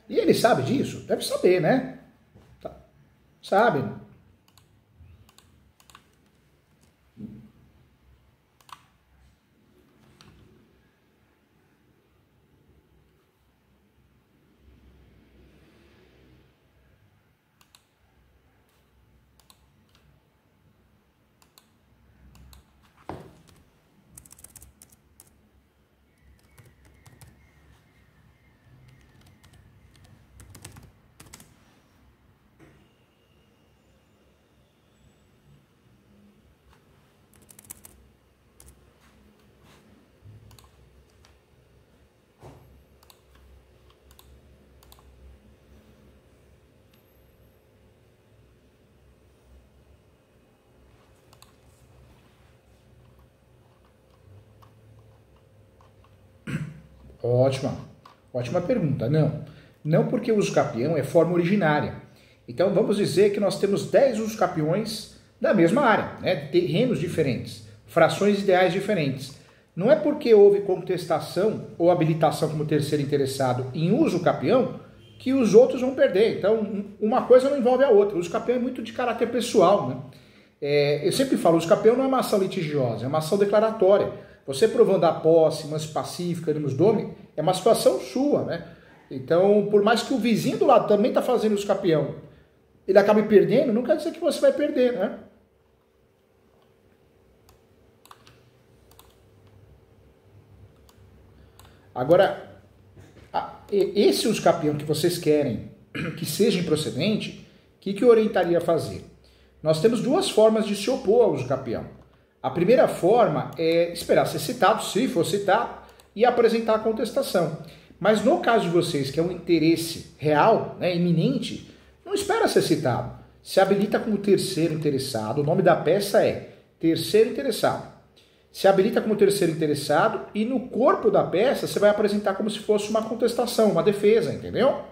E ele sabe disso? Deve saber, né? Sabe? Ótima, ótima pergunta. Não, não porque o uso capião é forma originária. Então vamos dizer que nós temos 10 usos capiões da mesma área, né? Terrenos diferentes, frações ideais diferentes. Não é porque houve contestação ou habilitação como terceiro interessado em uso capião que os outros vão perder. Então uma coisa não envolve a outra. O uso capião é muito de caráter pessoal, né? Eu sempre falo, o uso capião não é uma ação litigiosa, é uma ação declaratória. Você provando a posse, manso pacífico, animus domi, é uma situação sua, né? Então, por mais que o vizinho do lado também está fazendo uso capião, ele acabe perdendo, não quer dizer que você vai perder, né? Agora, esse uso capião que vocês querem que seja improcedente, o que eu orientaria a fazer? Nós temos duas formas de se opor ao uso capião. A primeira forma é esperar ser citado, se for citado, e apresentar a contestação. Mas no caso de vocês, que é um interesse real, né, iminente, não espera ser citado. Se habilita como terceiro interessado. O nome da peça é terceiro interessado. Se habilita como terceiro interessado e no corpo da peça você vai apresentar como se fosse uma contestação, uma defesa, entendeu?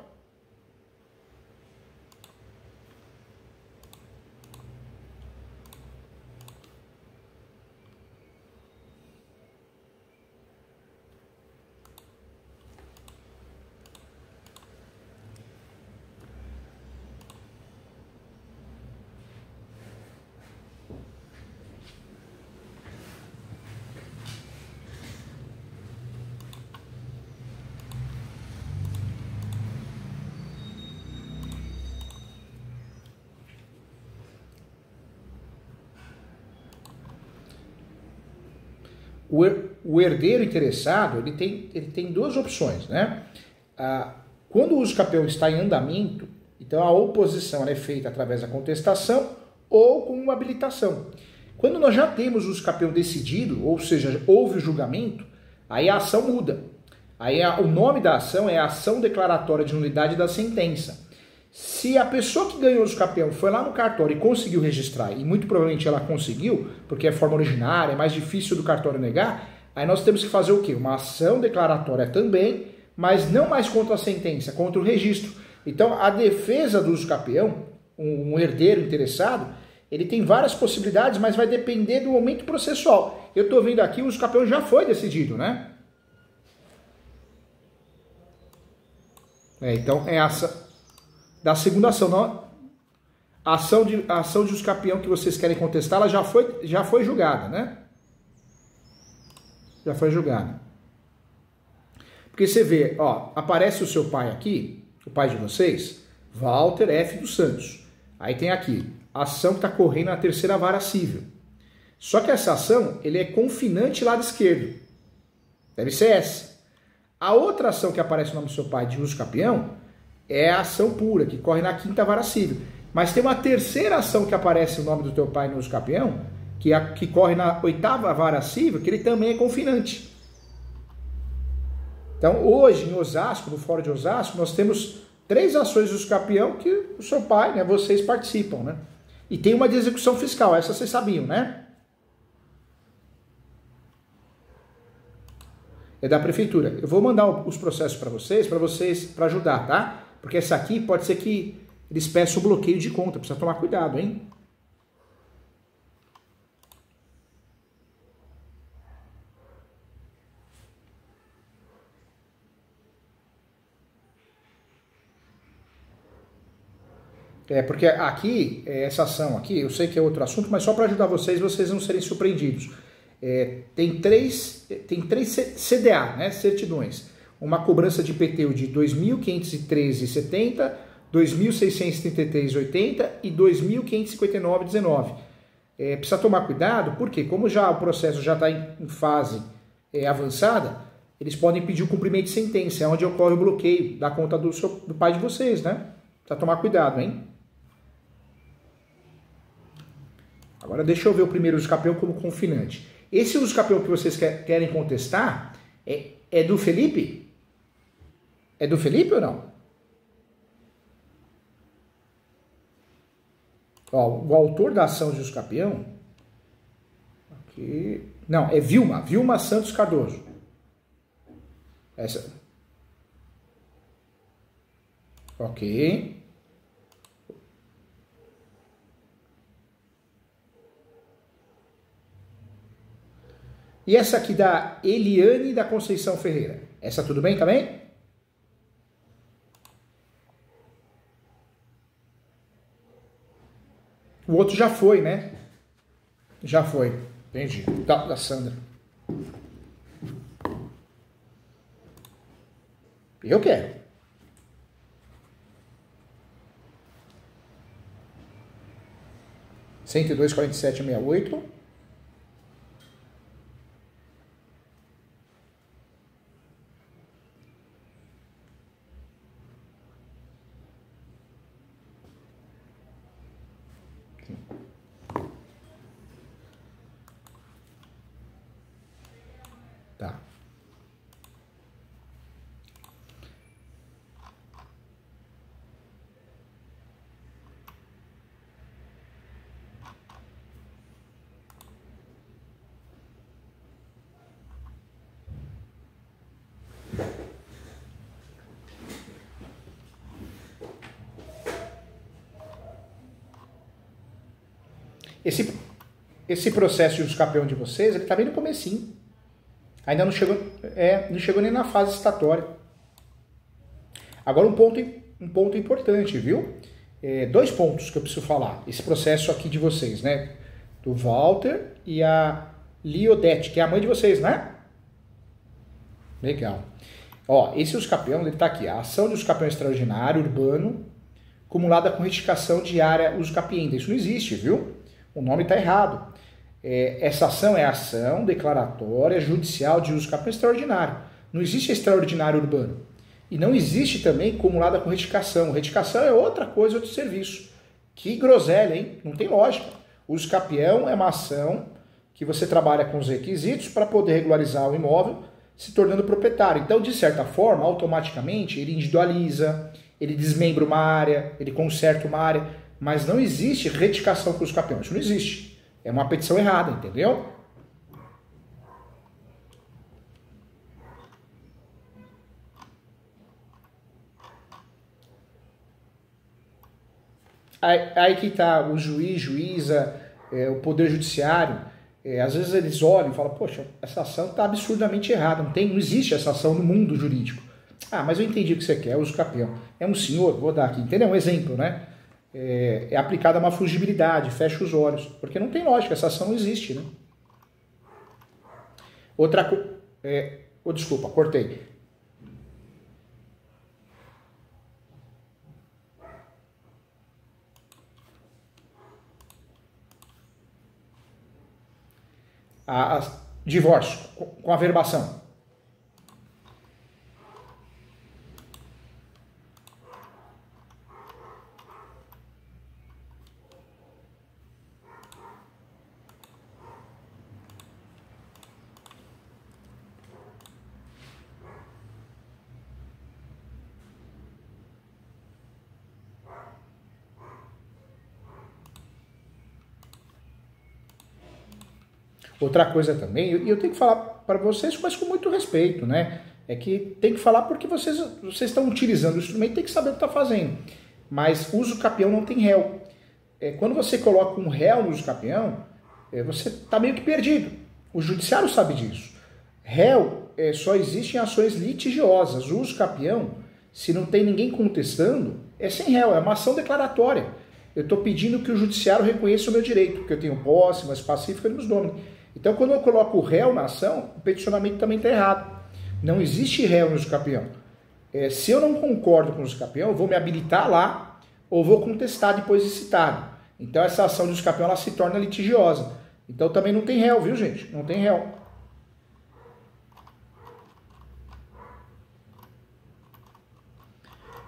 O herdeiro interessado ele tem duas opções, né? Quando o uso capião está em andamento, então a oposição é feita através da contestação ou com uma habilitação. Quando nós já temos o uso capião decidido, ou seja, houve o julgamento, aí a ação muda. Aí o nome da ação é a ação declaratória de nulidade da sentença. Se a pessoa que ganhou o uso capião foi lá no cartório e conseguiu registrar, e muito provavelmente ela conseguiu, porque é forma originária, é mais difícil do cartório negar, aí nós temos que fazer o quê? Uma ação declaratória também, mas não mais contra a sentença, contra o registro. Então, a defesa do uso capião, um herdeiro interessado, ele tem várias possibilidades, mas vai depender do momento processual. Eu estou vendo aqui, o uso capião já foi decidido, né? Então, é essa da segunda ação. Não, a ação de uso capião que vocês querem contestar, ela já foi julgada, né? Já foi julgada. Porque você vê, ó, aparece o seu pai aqui, o pai de vocês, Walter F. dos Santos. Aí tem aqui, a ação que está correndo na terceira vara civil. Só que essa ação, ele é confinante lado esquerdo. Deve ser essa. A outra ação que aparece no nome do seu pai de uso capião é a ação pura, que corre na quinta vara civil. Mas tem uma terceira ação que aparece no nome do teu pai no uso capião, que corre na oitava vara civil, que ele também é confinante. Então, hoje, em Osasco, no Fórum de Osasco, nós temos 3 ações de uso capião que o seu pai, né, vocês participam, né? E tem uma de execução fiscal, essa vocês sabiam, né? É da prefeitura. Eu vou mandar os processos para vocês, para ajudar, tá? Porque essa aqui pode ser que eles peçam o bloqueio de conta, precisa tomar cuidado, hein? Porque aqui, essa ação aqui, eu sei que é outro assunto, mas só para ajudar vocês não serem surpreendidos. Tem três CDA, né, certidões. Uma cobrança de IPTU de R$ 2.513,70, R$ 2.633,80 e R$ 2.559,19. Precisa tomar cuidado, porque como o processo já está em fase avançada, eles podem pedir o cumprimento de sentença, onde ocorre o bloqueio da conta do pai de vocês, né? Precisa tomar cuidado, hein? Agora deixa eu ver o primeiro uso capião como confinante. Esse uso capião que vocês querem contestar é do Felipe? É do Felipe ou não? Ó, o autor da ação de uso capião... Aqui, não, é Vilma Santos Cardoso. Essa. Ok. E essa aqui da Eliane da Conceição Ferreira. Essa tudo bem também? O outro já foi, né? Já foi. Entendi. Da Sandra. Eu quero. Cento e dois, 47, 68. Tá. Esse processo de uso capião de vocês, ele tá bem no comecinho. Ainda não chegou nem na fase citatória. Agora um ponto importante, viu? 2 pontos que eu preciso falar. Esse processo aqui de vocês, né? Do Walter e a Liodete, que é a mãe de vocês, né? Legal. Ó, esse uso capião, ele tá aqui. A ação de uso capião extraordinário, urbano, acumulada com retificação de área uso capienda. Isso não existe, viu? O nome tá errado. Essa ação é a ação declaratória judicial de uso capião extraordinário. Não existe extraordinário urbano. E não existe também acumulada com retificação. Retificação é outra coisa, outro serviço. Que groselha, hein? Não tem lógica. O uso capião é uma ação que você trabalha com os requisitos para poder regularizar o imóvel, se tornando proprietário. Então, de certa forma, automaticamente, ele individualiza, ele desmembra uma área, ele conserta uma área, mas não existe retificação com o uso capião. Isso não existe. É uma petição errada, entendeu? Aí que tá o juiz, juíza, o poder judiciário, às vezes eles olham e falam, poxa, essa ação está absurdamente errada, não existe essa ação no mundo jurídico. Ah, mas eu entendi o que você quer, uso capião. É um senhor, vou dar aqui, entendeu? Um exemplo, né? É aplicada uma fugibilidade, fecha os olhos, porque não tem lógica, essa ação não existe, né? Outra coisa... desculpa, cortei. Divórcio, com averbação. Outra coisa também, e eu tenho que falar para vocês, mas com muito respeito, né? É que tem que falar porque vocês estão utilizando o instrumento, tem que saber o que está fazendo. Mas uso capião não tem réu. Quando você coloca um réu no uso capião, você está meio que perdido. O judiciário sabe disso. Réu só existe em ações litigiosas. O uso capião, se não tem ninguém contestando, é sem réu, é uma ação declaratória. Eu estou pedindo que o judiciário reconheça o meu direito, que eu tenho posse, mas pacífica e nos domine. Então, quando eu coloco o réu na ação, o peticionamento também está errado. Não existe réu no usucapião. Se eu não concordo com o usucapião, eu vou me habilitar lá ou vou contestar depois de citado. Então, essa ação de usucapião ela se torna litigiosa. Então, também não tem réu, viu, gente? Não tem réu.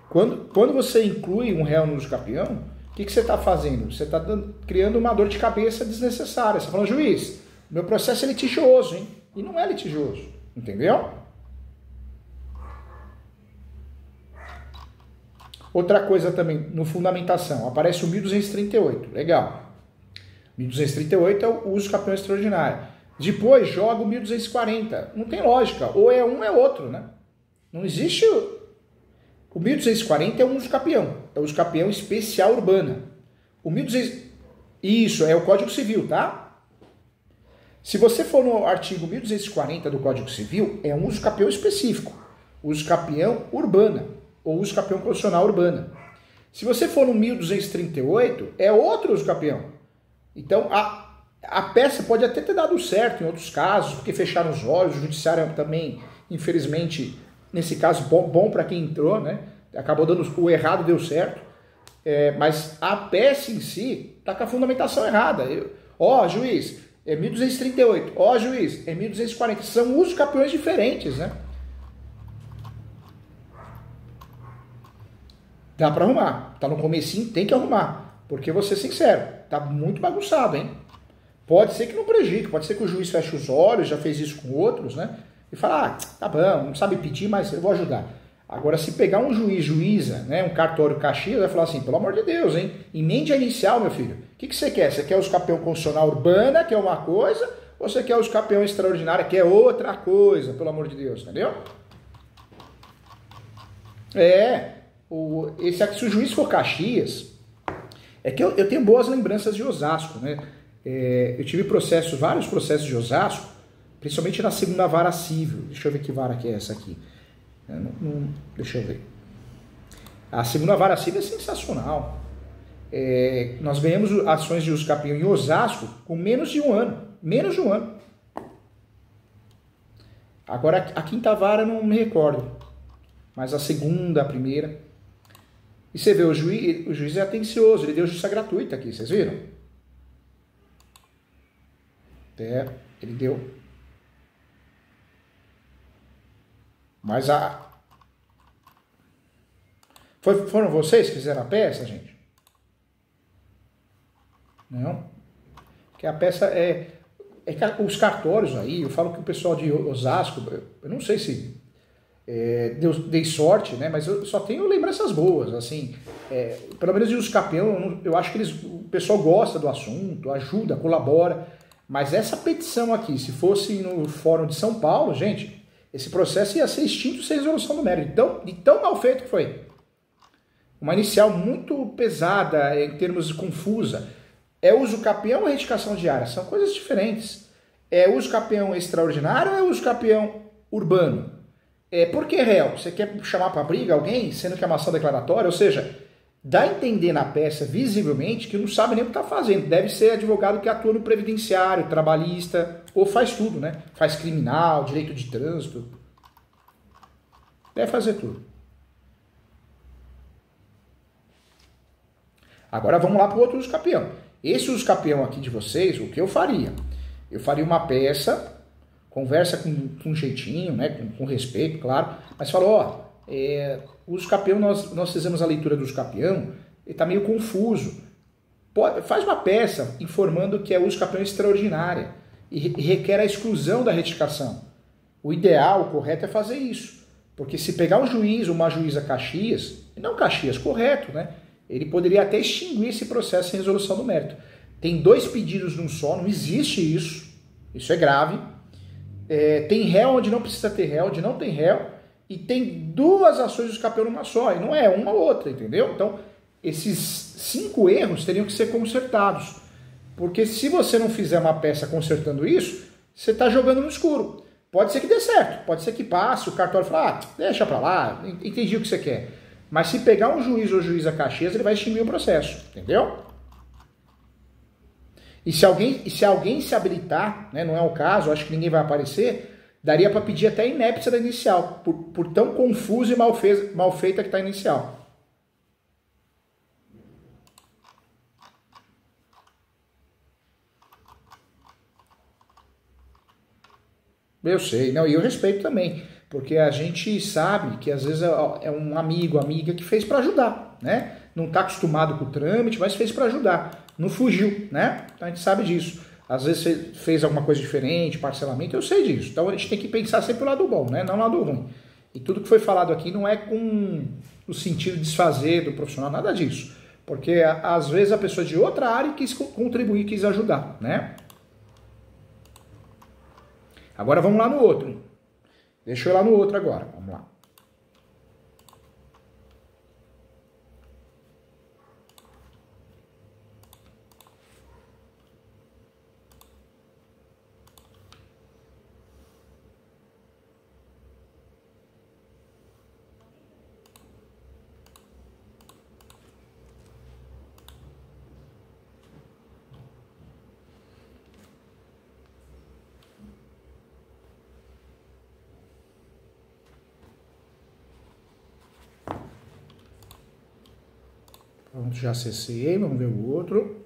Quando você inclui um réu no usucapião, o que você está fazendo? Você está criando uma dor de cabeça desnecessária. Você está falando, juiz, meu processo é litigioso, hein? E não é litigioso, entendeu? Outra coisa também, no fundamentação, aparece o 1238, legal. 1238 é o usucapião extraordinário. Depois joga o 1240, não tem lógica, ou é um ou é outro, né? Não existe... O 1240 é um usucapião, é o usucapião especial urbana. O 1200... Isso, é o Código Civil, tá? Se você for no artigo 1240 do Código Civil, é um usucapião específico, usucapião urbana, ou usucapião constitucional urbana. Se você for no 1238, é outro usucapião. Então, a peça pode até ter dado certo em outros casos, porque fecharam os olhos, o judiciário também, infelizmente... Nesse caso, bom para quem entrou, né? Acabou dando o errado, deu certo. Mas a peça em si está com a fundamentação errada. Juiz, é 1238. Juiz, é 1240. São usucapiões diferentes, né? Dá para arrumar. Tá no comecinho, tem que arrumar. Porque vou ser sincero, tá muito bagunçado, hein? Pode ser que não prejudique, pode ser que o juiz feche os olhos, já fez isso com outros, né? E fala, tá bom, não sabe pedir, mas eu vou ajudar. Agora, se pegar um juíza, né, um cartório Caxias, vai falar assim, pelo amor de Deus, hein? Emende a inicial, meu filho. O que você quer? Você quer o usucapião constitucional urbana, que é uma coisa, ou você quer o usucapião extraordinário, que é outra coisa, pelo amor de Deus, entendeu? Se o juiz for Caxias, é que eu tenho boas lembranças de Osasco, né? Eu tive vários processos de Osasco, principalmente na segunda vara civil. Deixa eu ver que vara que é essa aqui. Deixa eu ver. A segunda vara civil é sensacional. Nós ganhamos ações de usucapião em Osasco com menos de um ano. Menos de um ano. Agora, a quinta vara não me recordo. Mas a segunda, a primeira. E você vê, o juiz é atencioso. Ele deu justiça gratuita aqui, vocês viram? Ele deu... Mas foram vocês que fizeram a peça, gente? Não. Porque a peça que os cartórios aí, eu falo que o pessoal de Osasco, eu não sei se dei sorte, né? Mas eu só tenho lembranças boas, assim. Pelo menos de usucapião, eu acho que o pessoal gosta do assunto, ajuda, colabora. Mas essa petição aqui, se fosse no Fórum de São Paulo, gente... Esse processo ia ser extinto sem resolução do mérito. De tão mal feito que foi. Uma inicial muito pesada, em termos de confusa. É usucapião ou retificação diária? São coisas diferentes. É usucapião extraordinário ou é usucapião urbano? Por que réu? Você quer chamar para briga alguém, sendo que é uma ação declaratória? Ou seja, dá a entender na peça, visivelmente, que não sabe nem o que está fazendo. Deve ser advogado que atua no previdenciário, trabalhista... Ou faz tudo, né? Faz criminal, direito de trânsito. Deve fazer tudo. Agora vamos lá para o outro usucapião. Esse usucapião aqui de vocês, o que eu faria? Eu faria uma peça, conversa com jeitinho, né? Com respeito, claro. Mas falou, o usucapião, nós fizemos a leitura do usucapião, ele está meio confuso. Faz uma peça informando que é usucapião extraordinária. E requer a exclusão da retificação. O ideal, o correto é fazer isso. Porque se pegar um juiz ou uma juíza Caxias, não Caxias, correto, né? Ele poderia até extinguir esse processo sem resolução do mérito. Tem 2 pedidos num só, não existe isso. Isso é grave. Tem réu onde não precisa ter réu, onde não tem réu. E tem 2 ações de usucapião numa só. E não é uma ou outra, entendeu? Então, esses 5 erros teriam que ser consertados. Porque se você não fizer uma peça consertando isso, você está jogando no escuro. Pode ser que dê certo, pode ser que passe, o cartório fala, deixa para lá, entendi o que você quer. Mas se pegar um juiz ou juíza Caxias, ele vai extinguir o processo, entendeu? E se alguém se habilitar, né, não é o caso, acho que ninguém vai aparecer, daria para pedir até a inépcia da inicial, por tão confusa e mal feita que está a inicial. Eu sei, não, e eu respeito também, porque a gente sabe que às vezes é um amigo, amiga que fez para ajudar, né? Não está acostumado com o trâmite, mas fez para ajudar, não fugiu, né? Então a gente sabe disso. Às vezes fez alguma coisa diferente, parcelamento, eu sei disso. Então a gente tem que pensar sempre o lado bom, né? Não o lado ruim. E tudo que foi falado aqui não é com o sentido de desfazer do profissional, nada disso. Porque às vezes a pessoa de outra área quis contribuir, quis ajudar, né? Agora vamos lá no outro. Deixa eu ir lá no outro agora. Vamos lá. Pronto, já acessei. Vamos ver o outro.